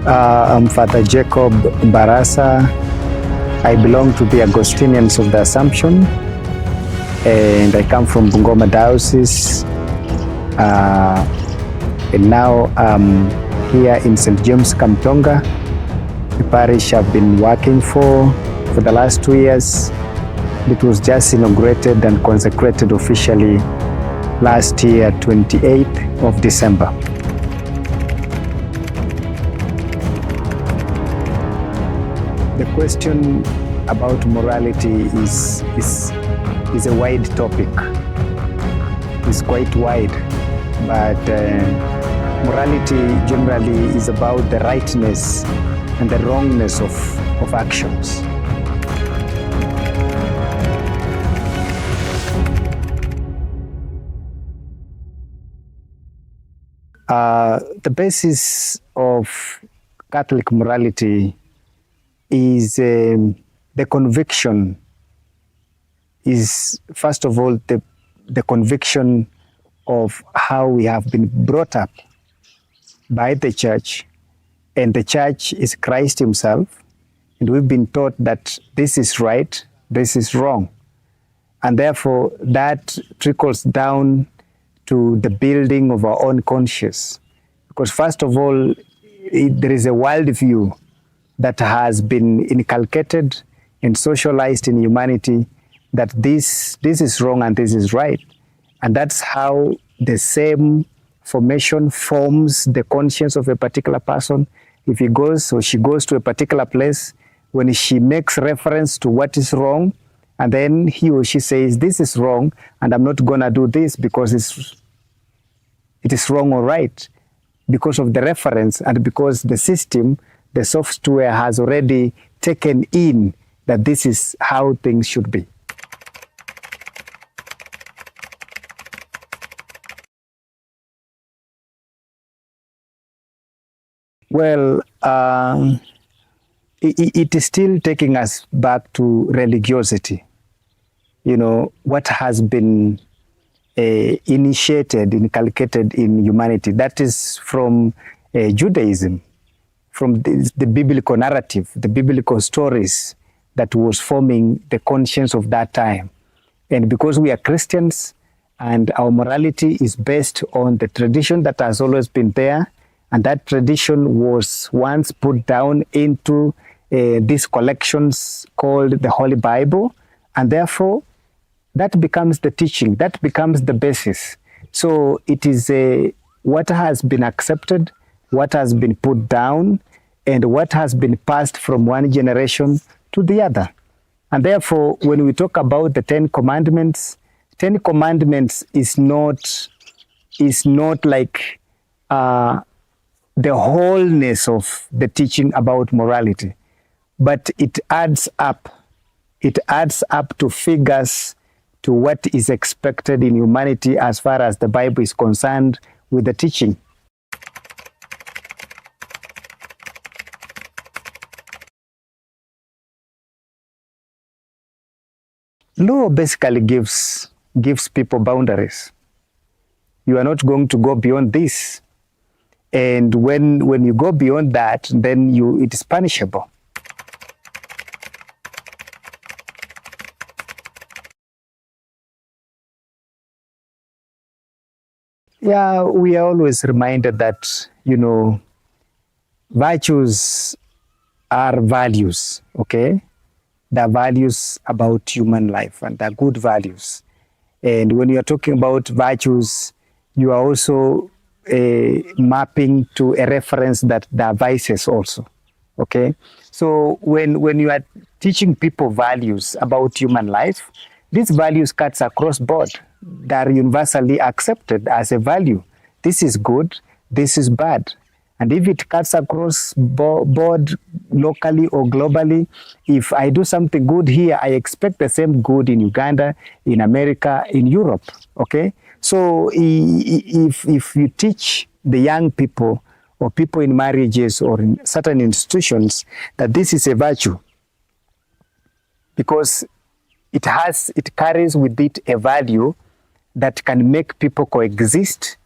I'm Father Jacob Barasa. I belong to the Augustinians of the Assumption, and I come from Bungoma Diocese. And now I'm here in St. James Kamtonga, the parish I've been working for the last 2 years. It was just inaugurated and consecrated officially last year, 28th of December. The question about morality is a wide topic. It's quite wide, but morality generally is about the rightness and the wrongness of actions. The basis of Catholic morality is the conviction, is first of all the conviction of how we have been brought up by the church, and the church is Christ himself, and we've been taught that this is right, this is wrong, and therefore that trickles down to the building of our own conscience, because first of all there is a worldview that has been inculcated and socialized in humanity, that this is wrong and this is right. And that's how the same formation forms the conscience of a particular person. If he goes or she goes to a particular place, when she makes reference to what is wrong, and then he or she says, this is wrong, and I'm not gonna do this because it is wrong or right, because of the reference and because the system, the software has already taken in that this is how things should be. Well, it is still taking us back to religiosity. You know, what has been initiated, inculcated in humanity. That is from Judaism, from the biblical narrative, the biblical stories that was forming the conscience of that time. And because we are Christians and our morality is based on the tradition that has always been there, and that tradition was once put down into these collections called the Holy Bible, and therefore that becomes the teaching, that becomes the basis. So it is what has been accepted, what has been put down, and what has been passed from one generation to the other. And therefore, when we talk about the Ten Commandments is not like the wholeness of the teaching about morality, but it adds up. It adds up to figures to what is expected in humanity as far as the Bible is concerned with the teaching. Law basically gives people boundaries. You are not going to go beyond this. And when you go beyond that, then it is punishable. Yeah, we are always reminded that, you know, virtues are values, okay? They're values about human life, and they're good values. And when you are talking about virtues, you are also mapping to a reference that there are vices also, okay? So when you are teaching people values about human life, these values cuts across board. They are universally accepted as a value. This is good, this is bad. And if it cuts across board locally or globally, if I do something good here, I expect the same good in Uganda, in America, in Europe, okay? So if you teach the young people or people in marriages or in certain institutions that this is a virtue, because it carries with it a value that can make people coexist,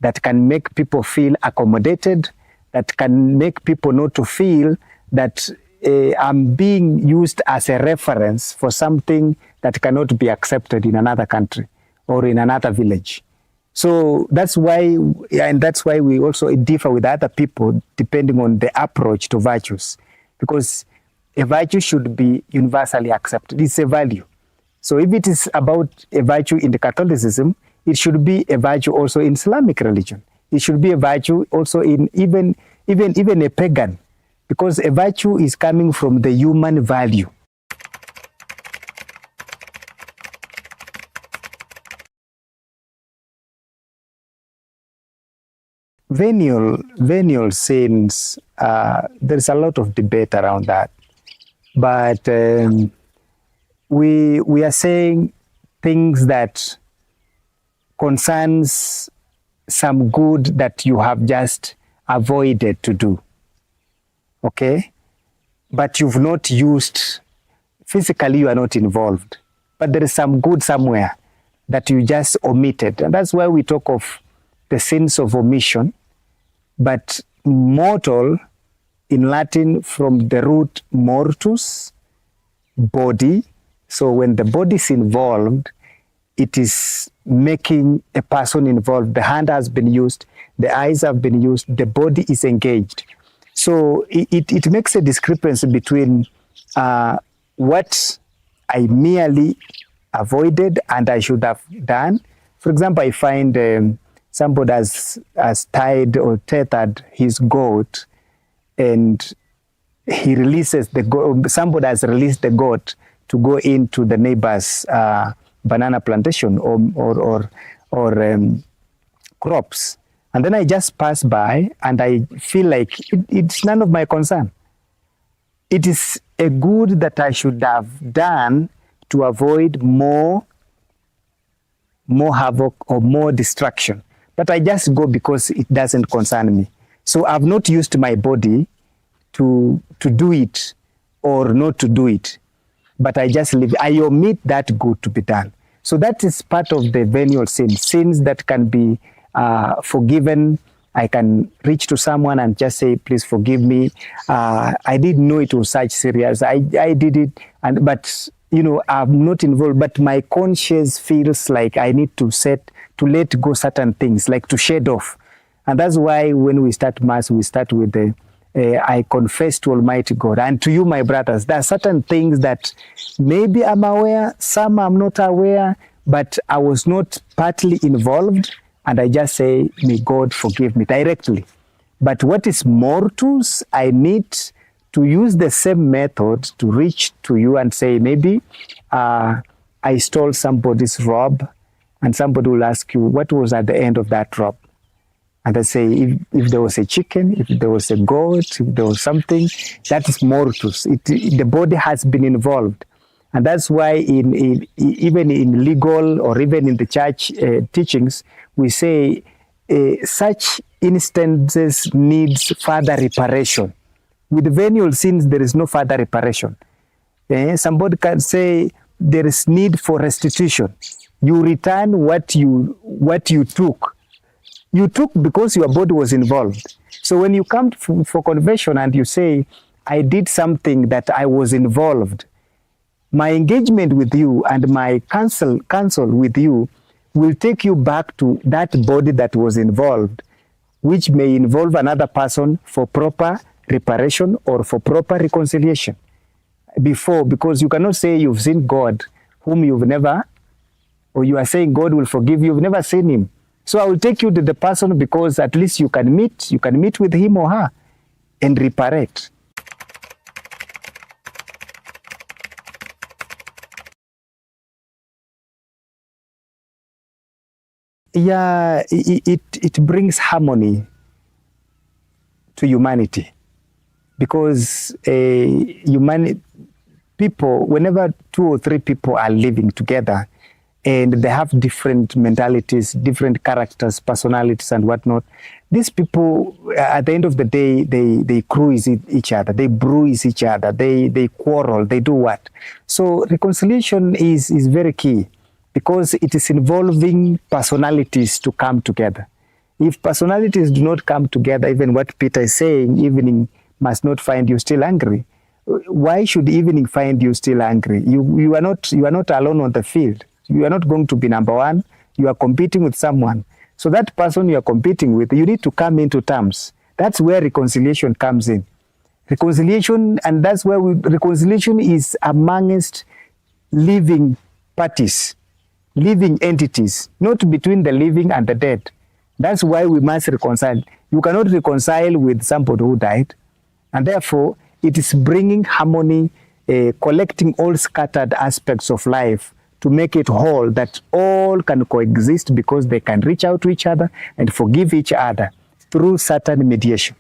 that can make people feel accommodated, that can make people not to feel that I'm being used as a reference for something that cannot be accepted in another country or in another village. So that's why, and that's why we also differ with other people depending on the approach to virtues, because a virtue should be universally accepted. It's a value. So if it is about a virtue in the Catholicism, it should be a virtue also in Islamic religion. It should be a virtue also in even a pagan, because a virtue is coming from the human value. Venial sins, there's a lot of debate around that. But we are saying things that concerns some good that you have just avoided to do, okay? But you've not used, physically you are not involved, but there is some good somewhere that you just omitted. And that's why we talk of the sins of omission, but mortal in Latin from the root mortus, body. So when the body is involved, it is making a person involved. The hand has been used, the eyes have been used, the body is engaged. So it makes a discrepancy between what I merely avoided and I should have done. For example, I find somebody has tied or tethered his goat, and he releases the goat. Somebody has released the goat to go into the neighbor's banana plantation or crops. And then I just pass by and I feel like it's none of my concern. It is a good that I should have done to avoid more havoc or more destruction. But I just go because it doesn't concern me. So I've not used my body to do it or not to do it. But I just leave. I omit that good to be done. So that is part of the venial sins that can be forgiven. I can reach to someone and just say, please forgive me. I didn't know it was such serious. I did it, but I'm not involved. But my conscience feels like I need to let go certain things, like to shed off. And that's why when we start Mass, we start with the I confess to Almighty God and to you, my brothers. There are certain things that maybe I'm aware, some I'm not aware, but I was not partly involved, and I just say, may God forgive me directly. But what is mortus, I need to use the same method to reach to you and say, maybe I stole somebody's robe, and somebody will ask you, what was at the end of that robe? And I say, if there was a chicken, if there was a goat, if there was something, that is mortus. The body has been involved. And that's why even in legal or even in the church teachings, we say such instances needs further reparation. With venial sins, there is no further reparation. Somebody can say there is need for restitution. You return what you took. You took because your body was involved. So when you come for confession and you say, I did something that I was involved, my engagement with you and my counsel with you will take you back to that body that was involved, which may involve another person for proper reparation or for proper reconciliation. Because you cannot say you've seen God whom you've never, or you are saying God will forgive you, you've never seen him. So I will take you to the person because at least you can meet with him or her and reparate. Yeah, it brings harmony to humanity, because people, whenever 2 or 3 people are living together, and they have different mentalities, different characters, personalities, and whatnot. These people, at the end of the day, they cruise each other, they bruise each other, they quarrel, they do what? So reconciliation is very key, because it is involving personalities to come together. If personalities do not come together, even what Peter is saying, evening must not find you still angry. Why should evening find you still angry? You are not alone on the field. You are not going to be number one. You are competing with someone. So that person you are competing with, you need to come into terms. That's where reconciliation comes in. Reconciliation, and that's where reconciliation is amongst living parties, living entities, not between the living and the dead. That's why we must reconcile. You cannot reconcile with somebody who died, and therefore it is bringing harmony, collecting all scattered aspects of life to make it whole, that all can coexist because they can reach out to each other and forgive each other through certain mediation.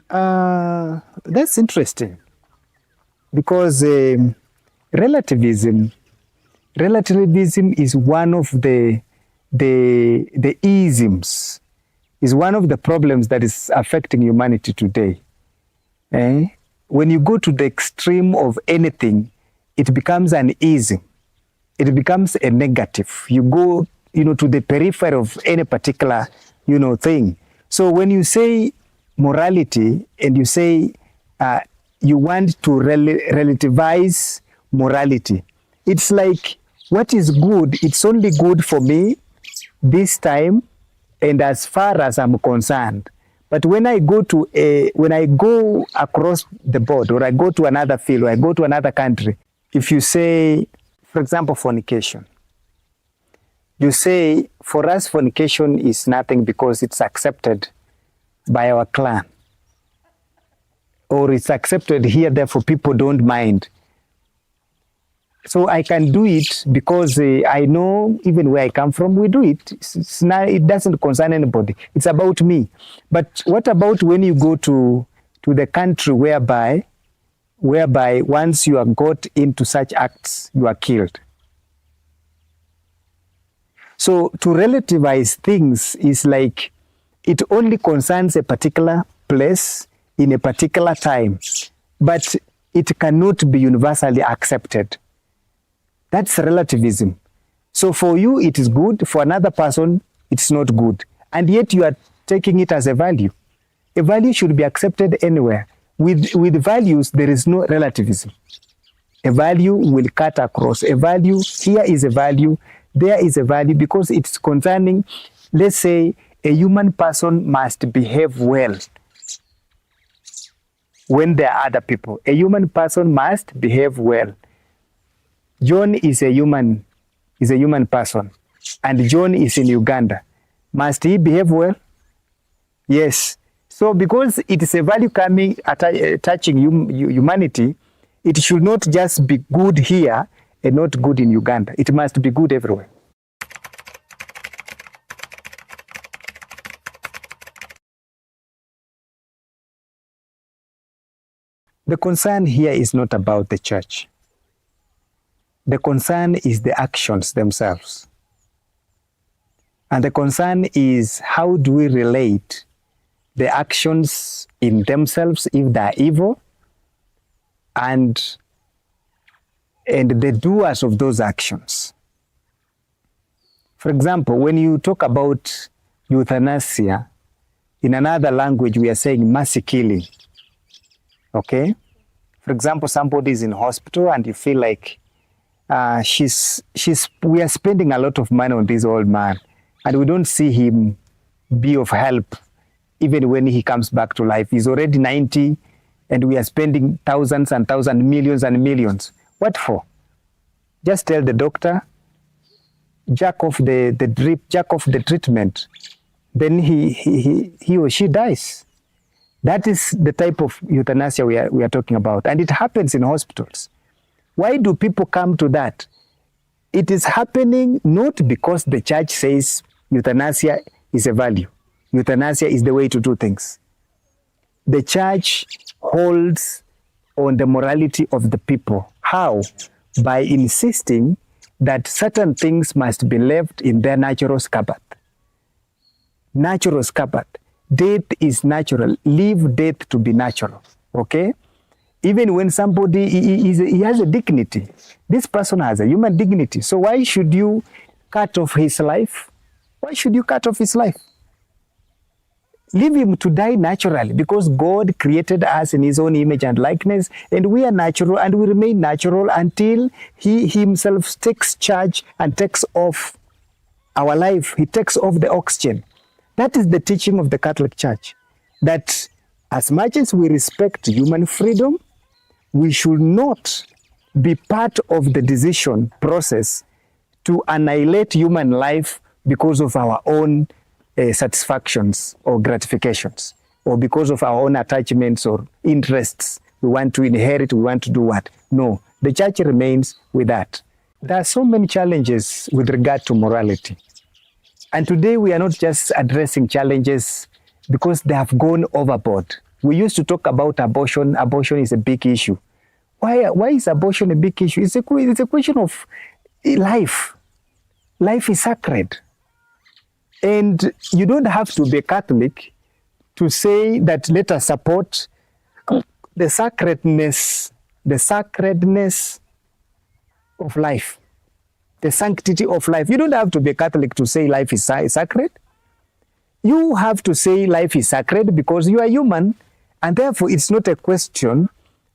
That's interesting, because relativism is one of the isms, is one of the problems that is affecting humanity today. When you go to the extreme of anything, it becomes an ism. It becomes a negative. You go, to the periphery of any particular, thing. So when you say morality and you say you want to relativize morality, it's like, what is good, it's only good for me this time and as far as I'm concerned. But when I go across the board, or I go to another field, or I go to another country, if you say, for example, fornication, you say, for us, fornication is nothing because it's accepted by our clan, or it's accepted here, therefore people don't mind. So I can do it because I know even where I come from, we do it. It doesn't concern anybody. It's about me. But what about when you go to the country whereby once you have got into such acts, you are killed? So to relativize things is like, it only concerns a particular place in a particular time, but it cannot be universally accepted. That's relativism. So for you, it is good. For another person, it's not good. And yet you are taking it as a value. A value should be accepted anywhere. With values, there is no relativism. A value will cut across. A value, here is a value, there is a value, because it's concerning, let's say, a human person must behave well when there are other people. A human person must behave well. John is a human person, and John is in Uganda. Must he behave well? Yes. So because it is a value touching humanity, it should not just be good here and not good in Uganda. It must be good everywhere. The concern here is not about the church. The concern is the actions themselves. And the concern is, how do we relate the actions in themselves, if they are evil, and the doers of those actions. For example, when you talk about euthanasia, in another language we are saying mercy killing. Okay? For example, somebody is in hospital and you feel like we are spending a lot of money on this old man, and we don't see him be of help even when he comes back to life. He's already 90 and we are spending thousands and thousands, millions and millions. What for? Just tell the doctor, jack off the drip, jack off the treatment. Then he or she dies. That is the type of euthanasia we are talking about. And it happens in hospitals. Why do people come to that? It is happening not because the church says euthanasia is a value. Euthanasia is the way to do things. The church holds on the morality of the people. How? By insisting that certain things must be left in their natural scabbard. Natural scabbard. Death is natural. Leave death to be natural. Okay? Even when somebody he has a dignity, this person has a human dignity. So why should you cut off his life? Why should you cut off his life? Leave him to die naturally, because God created us in his own image and likeness, and we are natural and we remain natural until he himself takes charge and takes off our life. He takes off the oxygen. That is the teaching of the Catholic Church, that as much as we respect human freedom, we should not be part of the decision process to annihilate human life because of our own satisfactions or gratifications, or because of our own attachments or interests. We want to inherit, we want to do what? No, the church remains with that. There are so many challenges with regard to morality. And today we are not just addressing challenges because they have gone overboard. We used to talk about abortion. Abortion is a big issue. Why is abortion a big issue? It's a question of life. Life is sacred. And you don't have to be a Catholic to say that let us support the sacredness of life, the sanctity of life. You don't have to be a Catholic to say life is sacred. You have to say life is sacred because you are human, and therefore it's not a question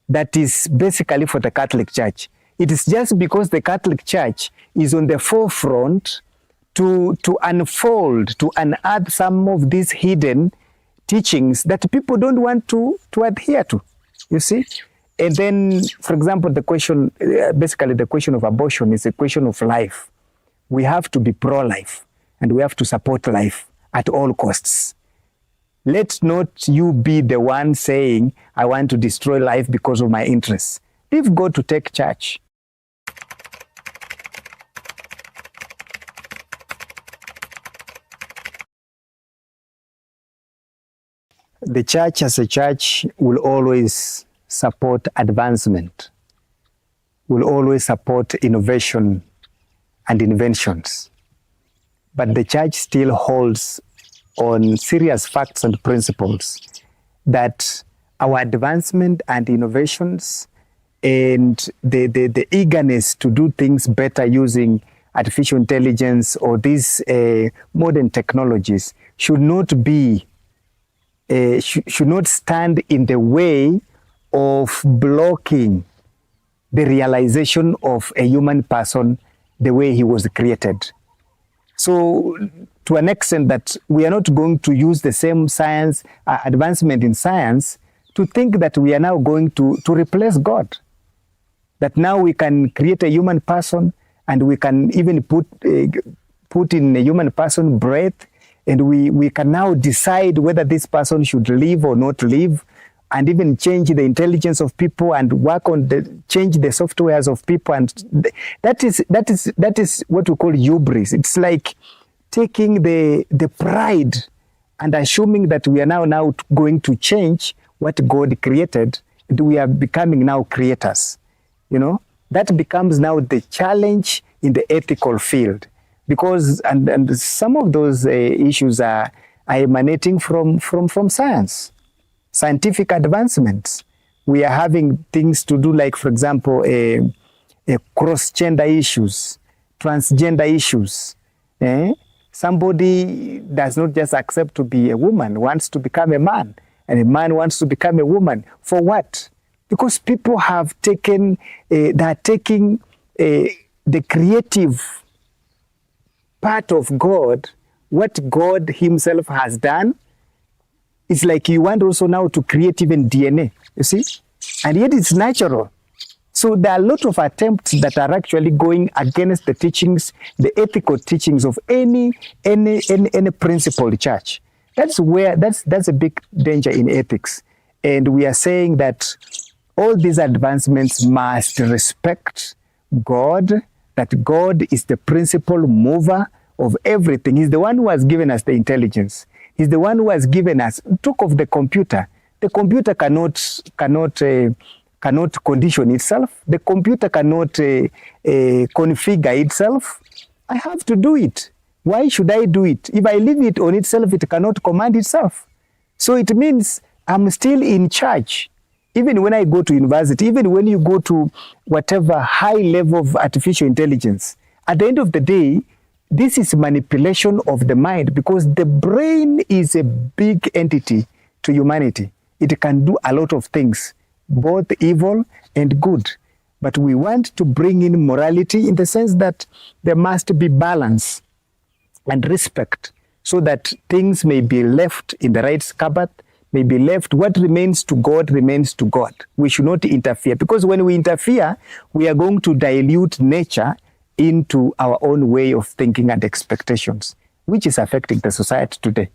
that is basically for the Catholic Church. It is just because the Catholic Church is on the forefront to unfold, to unearth some of these hidden teachings that people don't want to adhere to, you see? And then, for example, the question, basically the question of abortion is a question of life. We have to be pro-life, and we have to support life at all costs. Let not you be the one saying, I want to destroy life because of my interests. Leave God to take charge. The church as a church will always support advancement, will always support innovation and inventions. But the church still holds on serious facts and principles that our advancement and innovations and the eagerness to do things better using artificial intelligence or these modern technologies should not be should not stand in the way of blocking the realization of a human person the way he was created. So to an extent that we are not going to use the same science, advancement in science, to think that we are now going to replace God. That now we can create a human person and we can even put in a human person breath, and we can now decide whether this person should live or not live, and even change the intelligence of people and work on change the softwares of people. And that is what we call hubris. It's like taking the pride and assuming that we are now going to change what God created, and we are becoming now creators. You know, that becomes now the challenge in the ethical field, because and some of those issues are emanating from science, scientific advancements. We are having things to do, like, for example, cross-gender issues, transgender issues. Somebody does not just accept to be a woman, wants to become a man, and a man wants to become a woman. For what? Because people have taken, they are taking the creative part of God, what God himself has done. It's like you want also now to create even DNA, you see? And yet it's natural. So there are a lot of attempts that are actually going against the teachings, the ethical teachings of any principled church. That's a big danger in ethics. And we are saying that all these advancements must respect God, that God is the principal mover of everything. He's the one who has given us the intelligence. He's the one who has given us. Talk of the computer. The computer cannot condition itself. The computer cannot configure itself. I have to do it. Why should I do it? If I leave it on itself, it cannot command itself. So it means I'm still in charge. Even when I go to university, even when you go to whatever high level of artificial intelligence, at the end of the day, this is manipulation of the mind, because the brain is a big entity to humanity. It can do a lot of things, both evil and good. But we want to bring in morality in the sense that there must be balance and respect, so that things may be left in the right scabbard, may be left, what remains to God remains to God. We should not interfere, because when we interfere, we are going to dilute nature into our own way of thinking and expectations, which is affecting the society today.